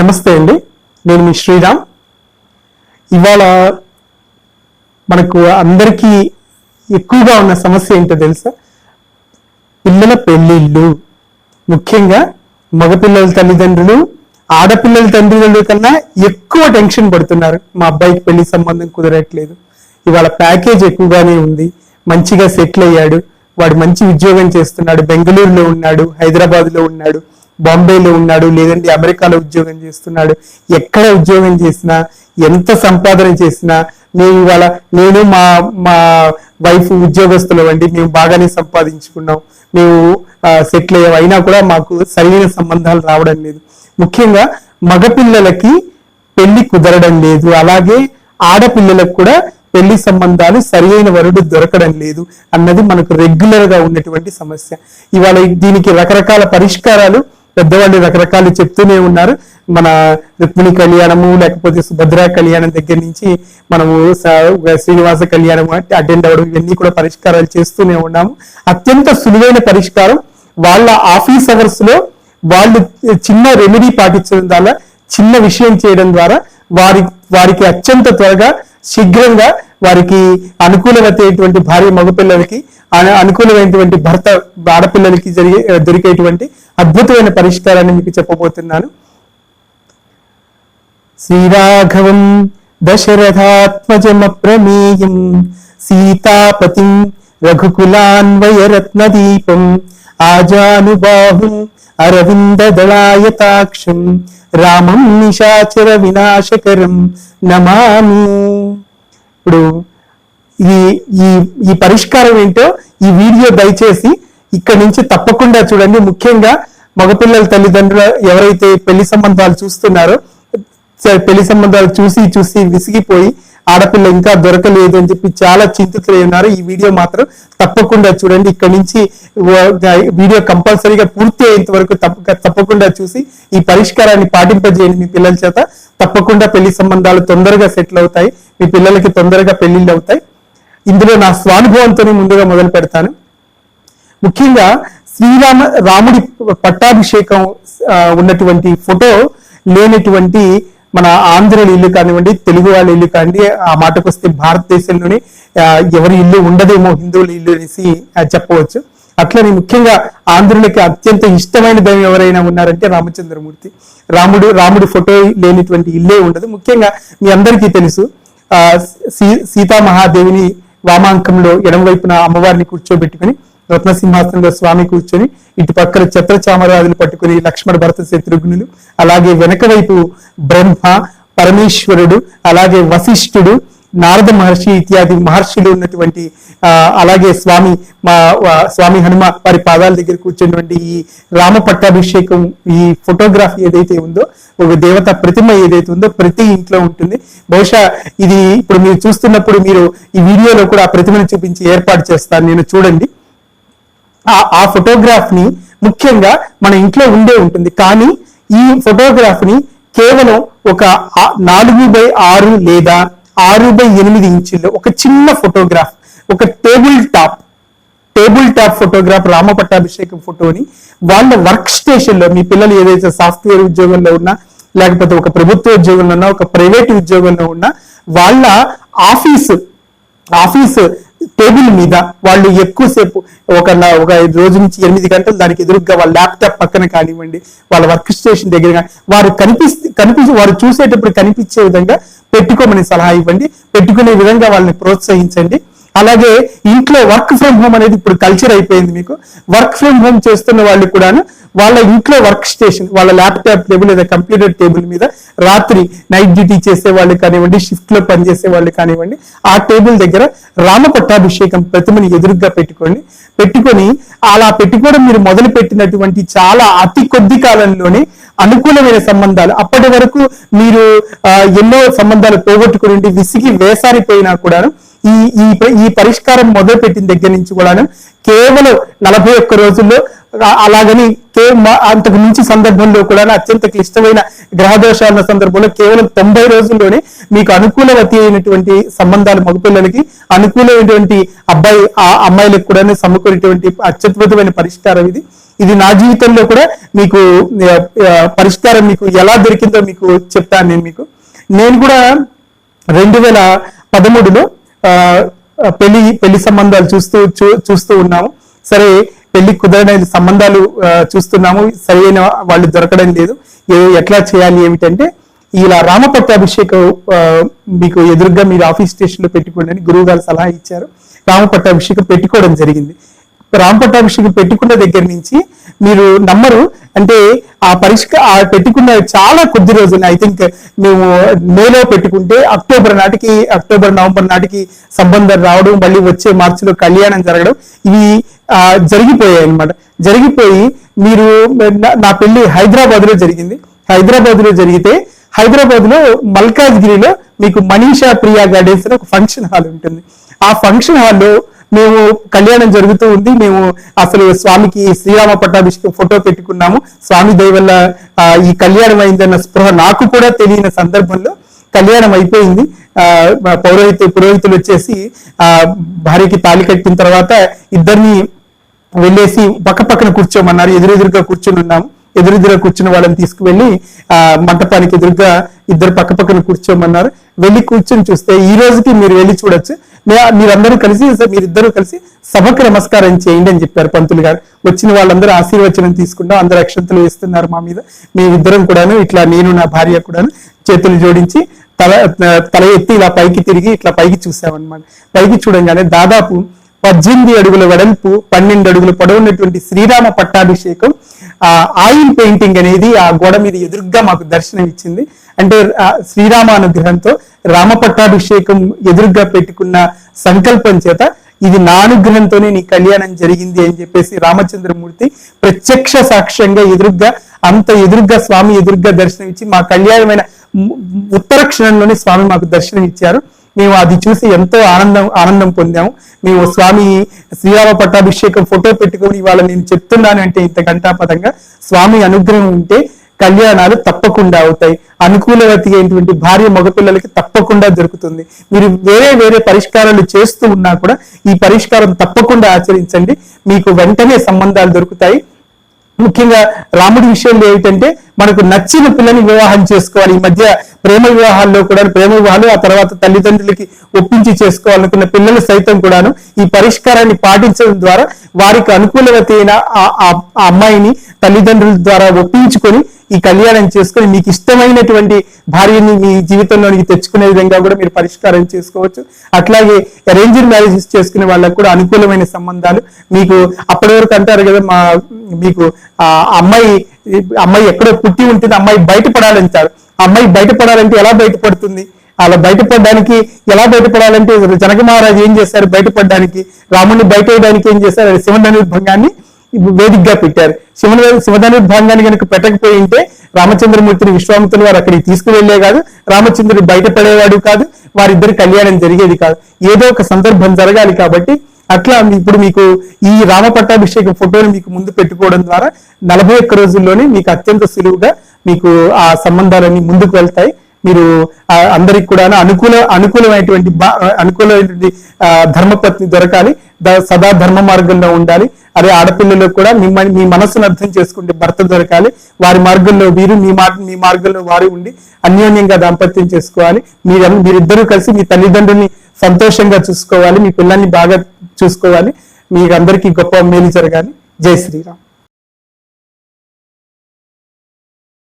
నమస్తే అండి, నేను మీ శ్రీరామ్. ఇవాళ మనకు అందరికీ ఎక్కువగా ఉన్న సమస్య ఏంటో తెలుసా? పిల్లల పెళ్లిళ్ళు. ముఖ్యంగా మగపిల్లల తల్లిదండ్రులు ఆడపిల్లల తండ్రుల కన్నా ఎక్కువ టెన్షన్ పడుతున్నారు. మా అబ్బాయికి పెళ్లి సంబంధం కుదరట్లేదు, ఇవాళ ప్యాకేజ్ ఎక్కువగానే ఉంది, మంచిగా సెటిల్ అయ్యాడు, వాడు మంచి ఉద్యోగం చేస్తున్నాడు, బెంగళూరులో ఉన్నాడు, హైదరాబాద్ లో ఉన్నాడు, బాంబేలో ఉన్నాడు, లేదంటే అమెరికాలో ఉద్యోగం చేస్తున్నాడు. ఎక్కడ ఉద్యోగం చేసినా, ఎంత సంపాదన చేసినా, మేము ఇవాళ నేను మా మా వైఫ్ ఉద్యోగస్తులు అండి, మేము బాగానే సంపాదించుకున్నాం, మేము సెటిల్ అయ్యాం, అయినా కూడా మాకు సరైన సంబంధాలు రావడం లేదు. ముఖ్యంగా మగపిల్లలకి పెళ్లి కుదరడం లేదు, అలాగే ఆడపిల్లలకు కూడా పెళ్లి సంబంధాలు సరియైన వరుడు దొరకడం లేదు అన్నది మనకు రెగ్యులర్ గా ఉన్నటువంటి సమస్య. ఇవాళ దీనికి రకరకాల పరిష్కారాలు పెద్దవాళ్ళు రకరకాలు చెప్తూనే ఉన్నారు. మన రుక్మిణి కళ్యాణము, లేకపోతే సుభద్ర కళ్యాణం దగ్గర నుంచి మనము శ్రీనివాస కళ్యాణం అటెండ్ అవ్వడం, ఇవన్నీ కూడా పరిష్కారాలు చేస్తూనే ఉన్నాము. అత్యంత సులువైన పరిష్కారం వాళ్ళ ఆఫీస్ అవర్స్ లో వాళ్ళు చిన్న రెమెడీ పాటించడం ద్వారా, చిన్న విషయం చేయడం ద్వారా వారికి అత్యంత త్వరగా శీఘ్రంగా వారికి అనుకూలమైనటువంటి భార్య మగపిల్లలకి, అనుకూలమైనటువంటి భర్త ఆడపిల్లలకి దొరికేటువంటి అద్భుతమైన పరిష్కారాన్ని మీకు చెప్పబోతున్నాను. శ్రీరాఘవం దశరథాత్మజమప్రమేయం సీతాపతిం రఘుకులాన్వయరత్నదీపం ఆజానుబాహుం అరవిందదళాయతాక్షం రామం నిశాచర వినాశకరం నమామి. ఇప్పుడు ఈ పరిష్కారం ఏంటో ఈ వీడియో దయచేసి ఇక్కడి నుంచి తప్పకుండా చూడండి. ముఖ్యంగా మగపిల్లల తల్లిదండ్రులు ఎవరైతే పెళ్లి సంబంధాలు చూస్తున్నారో, పెళ్లి సంబంధాలు చూసి విసిగిపోయి ఆడపిల్ల ఇంకా దొరకలేదు అని చెప్పి చాలా చింతితులై ఉన్నారు, ఈ వీడియో మాత్రం తప్పకుండా చూడండి. ఇక్కడి నుంచి వీడియో కంపల్సరీగా పూర్తి అయ్యేంత వరకు తప్పకుండా చూసి ఈ పరిష్కారాన్ని పాటింపజేయండి మీ పిల్లల చేత. తప్పకుండా పెళ్లి సంబంధాలు తొందరగా సెటిల్ అవుతాయి, మీ పిల్లలకి తొందరగా పెళ్లిళ్ళు అవుతాయి. ఇందులో నా స్వానుభవంతో ముందుగా మొదలు పెడతాను. ముఖ్యంగా రాముడి పట్టాభిషేకం ఉన్నటువంటి ఫోటో లేనటువంటి మన ఆంధ్రుల ఇల్లు కానివ్వండి, తెలుగు వాళ్ళ ఇల్లు కానివ్వండి, ఆ మాటకు వస్తే భారతదేశంలోనే ఎవరి ఇల్లు ఉండదేమో హిందువుల ఇల్లు అనేసి చెప్పవచ్చు. అట్లనే ముఖ్యంగా ఆంధ్రులకి అత్యంత ఇష్టమైన దైవం ఎవరైనా ఉన్నారంటే రామచంద్రమూర్తి. రాముడి ఫోటో లేనిటువంటి ఇల్లే ఉండదు. ముఖ్యంగా మీ అందరికీ తెలుసు, సీతామహాదేవిని వామాంకంలో ఎడమవైపున అమ్మవారిని కూర్చోబెట్టుకుని, రత్నసింహాసనంలో స్వామి కూర్చొని, ఇటు పక్కన ఛత్ర చామరాజులు పట్టుకుని లక్ష్మణ భరత శత్రుఘ్నులు, అలాగే వెనక వైపు బ్రహ్మ, పరమేశ్వరుడు, అలాగే వశిష్ఠుడు, నారద మహర్షి ఇత్యాది మహర్షులు ఉన్నటువంటి, అలాగే స్వామి హనుమ వారి పాదాల దగ్గర కూర్చున్నటువంటి ఈ రామ పట్టాభిషేకం, ఈ ఫోటోగ్రఫీ ఏదైతే ఉందో, ఒక దేవత ప్రతిమ ఏదైతే ఉందో ప్రతి ఇంట్లో ఉంటుంది. బహుశా ఇది ఇప్పుడు మీరు చూస్తున్నప్పుడు మీరు ఈ వీడియోలో కూడా ఆ ప్రతిమను చూపించి ఏర్పాటు చేస్తాను, నేను చూడండి. ఆ ఫోటోగ్రాఫ్ ని ముఖ్యంగా మన ఇంట్లో ఉండే ఉంటుంది, కానీ ఈ ఫోటోగ్రాఫ్ ని కేవలం ఒక 4x6 లేదా 6x8 ఇంచుల్లో ఒక చిన్న ఫోటోగ్రాఫ్, ఒక టేబుల్ టాప్ ఫోటోగ్రాఫ్ రామ పట్టాభిషేకం ఫోటోని వాళ్ళ వర్క్ స్టేషన్ లో, మీ పిల్లలు ఏదైతే సాఫ్ట్వేర్ ఉద్యోగంలో ఉన్నా, లేకపోతే ఒక ప్రభుత్వ ఉద్యోగంలో ఉన్నా, ఒక ప్రైవేట్ ఉద్యోగంలో ఉన్నా, వాళ్ళ ఆఫీస్ టేబుల్ మీద వాళ్ళు ఎక్కువసేపు ఒక 5 రోజుల నుంచి 8 గంటలు దానికి ఎదురుగా వాళ్ళ ల్యాప్టాప్ పక్కన కానివ్వండి, వాళ్ళ వర్క్ స్టేషన్ దగ్గర వారు వారు చూసేటప్పుడు కనిపించే విధంగా పెట్టుకోమని సలహా ఇవ్వండి, పెట్టుకునే విధంగా వాళ్ళని ప్రోత్సహించండి. అలాగే ఇంట్లో వర్క్ ఫ్రమ్ హోమ్ అనేది ఇప్పుడు కల్చర్ అయిపోయింది. మీకు వర్క్ ఫ్రమ్ హోమ్ చేస్తున్న వాళ్ళు కూడాను వాళ్ళ ఇంట్లో వర్క్ స్టేషన్, వాళ్ళ ల్యాప్టాప్ టేబుల్ లేదా కంప్యూటర్ టేబుల్ మీద రాత్రి నైట్ డ్యూటీ చేసే వాళ్ళు కానివ్వండి, షిఫ్ట్ లో పనిచేసే వాళ్ళు కానివ్వండి, ఆ టేబుల్ దగ్గర రామ పట్టాభిషేకం ప్రతిమని ఎదురుగా పెట్టుకొని అలా పెట్టుకోవడం మీరు మొదలు పెట్టినటువంటి చాలా అతి కొద్ది కాలంలోనే అనుకూలమైన సంబంధాలు, అప్పటి వరకు మీరు ఎన్నో సంబంధాలు పోగొట్టుకుని విసిగి వేసారిపోయినా కూడాను ఈ పరిష్కారం మొదలు పెట్టిన దగ్గర నుంచి కూడాను కేవలం 41 రోజుల్లో, అలాగని అంతకు మించి సందర్భంలో కూడా అత్యంత క్లిష్టమైన గ్రహదోషాల సందర్భంలో కేవలం 90 రోజుల్లోనే మీకు అనుకూలవతి అయినటువంటి సంబంధాలు, మగపిల్లలకి అనుకూలమైనటువంటి అమ్మాయిలకు కూడా సమకూరేటువంటి అత్యద్భుతమైన పరిష్కారం ఇది. ఇది నా జీవితంలో కూడా మీకు పరిష్కారం మీకు ఎలా దొరికిందో మీకు చెప్తాను నేను కూడా 2013లో పెళ్లి సంబంధాలు చూస్తూ ఉన్నాము. సరే పెళ్లి కుదరని సంబంధాలు చూస్తున్నాము, సరైన వాళ్ళు దొరకడం లేదు. ఎట్లా చేయాలి ఏమిటంటే, ఇలా రామ పట్టాభిషేకం మీకు ఎదురుగా మీరు ఆఫీస్ స్టేషన్ లో పెట్టుకోండి అని గురువు గారు సలహా ఇచ్చారు. రామ పట్టాభిషేకం పెట్టుకోవడం జరిగింది. రామ పట్టాభిషేకం పెట్టుకున్న దగ్గర నుంచి మీరు నమ్మరు, అంటే ఆ పెట్టుకున్న చాలా కొద్ది రోజులు, ఐ థింక్ మేము మేలో పెట్టుకుంటే అక్టోబర్ నవంబర్ నాటికి సంబంధం రావడం, మళ్ళీ వచ్చే మార్చిలో కళ్యాణం జరగడం, ఇవి జరిగిపోయాయి అనమాట. జరిగిపోయి మీరు నా పెళ్లి హైదరాబాద్ లో జరిగింది. హైదరాబాద్ లో జరిగితే హైదరాబాద్ లో మల్కాజ్గిరిలో మీకు మనీషా ప్రియా గార్డెన్స్ అని ఒక ఫంక్షన్ హాల్ ఉంటుంది. ఆ ఫంక్షన్ హాల్లో మేము కళ్యాణం జరుగుతూ ఉంది. మేము అసలు స్వామికి శ్రీరామ పట్టాభిషేకం ఫోటో పెట్టుకున్నాము. స్వామి దయ వల్ల ఈ కళ్యాణం అయిందన్న స్పృహ నాకు కూడా తెలియని సందర్భంలో కళ్యాణం అయిపోయింది. పురోహితులు వచ్చేసి భార్యకి తాళి కట్టిన తర్వాత ఇద్దరిని వెళ్ళేసి పక్కన కూర్చోమన్నారు. ఎదురుగా కూర్చొని ఉన్నాము. ఎదురుగా కూర్చున్న వాళ్ళని తీసుకువెళ్ళి మంటపానికి ఎదురుగా ఇద్దరు పక్కన కూర్చోమన్నారు. వెళ్ళి కూర్చొని చూస్తే ఈ రోజుకి మీరు వెళ్ళి చూడొచ్చు, మీరిద్దరూ కలిసి సభకు నమస్కారం చేయండి అని చెప్పారు పంతులు గారు. వచ్చిన వాళ్ళందరూ ఆశీర్వచనం తీసుకున్నాం, అందరూ అక్షంతలు వేస్తున్నారు మా మీద. మేమిద్దరం కూడాను ఇట్లా, నేను నా భార్య కూడాను చేతులు జోడించి తల ఎత్తి ఇలా పైకి తిరిగి ఇట్లా పైకి చూసామన్నమాట. పైకి చూడంగానే దాదాపు 18 అడుగుల వెడల్పు 12 అడుగుల పొడవున్నటువంటి శ్రీరామ పట్టాభిషేకం ఆయిల్ పెయింటింగ్ అనేది ఆ గోడ మీద ఎదురుగా మాకు దర్శనం ఇచ్చింది. అంటే శ్రీరామ అనుగ్రహంతో రామ పట్టాభిషేకం ఎదురుగా పెట్టుకున్న సంకల్పం చేత ఇది నా అనుగ్రహంతోనే నీ కళ్యాణం జరిగింది అని చెప్పేసి రామచంద్రమూర్తి ప్రత్యక్ష సాక్ష్యంగా ఎదురుగా స్వామి ఎదురుగా దర్శనం ఇచ్చి మా కళ్యాణమైన ఉత్తర క్షణంలోనే స్వామి మాకు దర్శనం ఇచ్చారు. మేము అది చూసి ఎంతో ఆనందం పొందాము. మేము స్వామి శ్రీరామ పట్టాభిషేకం ఫోటో పెట్టుకొని ఇవాళ నేను చెప్తున్నాను అంటే ఇంత ఘంటాపదంగా స్వామి అనుగ్రహం ఉంటే కళ్యాణాలు తప్పకుండా అవుతాయి. అనుకూలవతి అయినటువంటి భార్య మగపిల్లలకి తప్పకుండా దొరుకుతుంది. మీరు వేరే పరిష్కారాలు చేస్తూ ఉన్నా కూడా ఈ పరిష్కారం తప్పకుండా ఆచరించండి, మీకు వెంటనే సంబంధాలు దొరుకుతాయి. ముఖ్యంగా రాముడి విషయంలో ఏమిటంటే, మనకు నచ్చిన పిల్లని వివాహం చేసుకోవాలి. ఈ మధ్య ప్రేమ వివాహాల్లో కూడా ఆ తర్వాత తల్లిదండ్రులకి ఒప్పించి చేసుకోవాలనుకున్న పిల్లలు సైతం కూడాను ఈ పరిష్కారాన్ని పాటించడం ద్వారా వారికి అనుకూలవతి అయిన ఆ అమ్మాయిని తల్లిదండ్రుల ద్వారా ఒప్పించుకొని ఈ కళ్యాణం చేసుకొని మీకు ఇష్టమైనటువంటి భార్యని మీ జీవితంలోనికి తెచ్చుకునే విధంగా కూడా మీరు పరిష్కారం చేసుకోవచ్చు. అట్లాగే అరేంజ్డ్ మ్యారేజెస్ చేసుకునే వాళ్ళకు కూడా అనుకూలమైన సంబంధాలు మీకు అప్పటి వరకు అంటారు కదా, మీకు అమ్మాయి ఎక్కడో పుట్టి ఉంటుంది, అమ్మాయి బయటపడాలంటారు. అమ్మాయి బయటపడాలంటే ఎలా బయటపడుతుంది? అలా ఎలా బయటపడాలంటే జనక మహారాజు ఏం చేశారు? బయటపడడానికి రాముడిని బయటేయడానికి ఏం చేశారు? శివధనుర్భంగాన్ని వేదికగా పెట్టారు. శివధనుర్భంగాన్ని కనుక పెట్టకపోయి ఉంటే రామచంద్రమూర్తిని విశ్వామిత్రులు వారు అక్కడికి తీసుకువెళ్లే కాదు, రామచంద్రుడు బయటపడేవాడు కాదు, వారిద్దరి కళ్యాణం జరిగేది కాదు. ఏదో ఒక సందర్భం జరగాలి. కాబట్టి అట్లా ఇప్పుడు మీకు ఈ రామ పట్టాభిషేకం ఫోటోని మీకు ముందు పెట్టుకోవడం ద్వారా 41 రోజుల్లోనే మీకు అత్యంత సులువుగా మీకు ఆ సంబంధాలన్నీ ముందుకు వెళ్తాయి. మీరు అందరికి కూడా అనుకూలమైనటువంటి ధర్మపత్ని దొరకాలి, సదా ధర్మ మార్గంలో ఉండాలి. అదే ఆడపిల్లలకు కూడా మీ మనస్సును అర్థం చేసుకుంటే భర్త దొరకాలి, వారి మార్గంలో వీరు, మీ మార్గంలో వారు ఉండి అన్యోన్యంగా దాంపత్యం చేసుకోవాలి. మీరిద్దరూ కలిసి మీ తల్లిదండ్రుల్ని సంతోషంగా చూసుకోవాలి, మీ పిల్లల్ని బాగా చూసుకోవాలి. మీకు అందరికీ గొప్ప మేలు జరగాలి. జై శ్రీరామ్.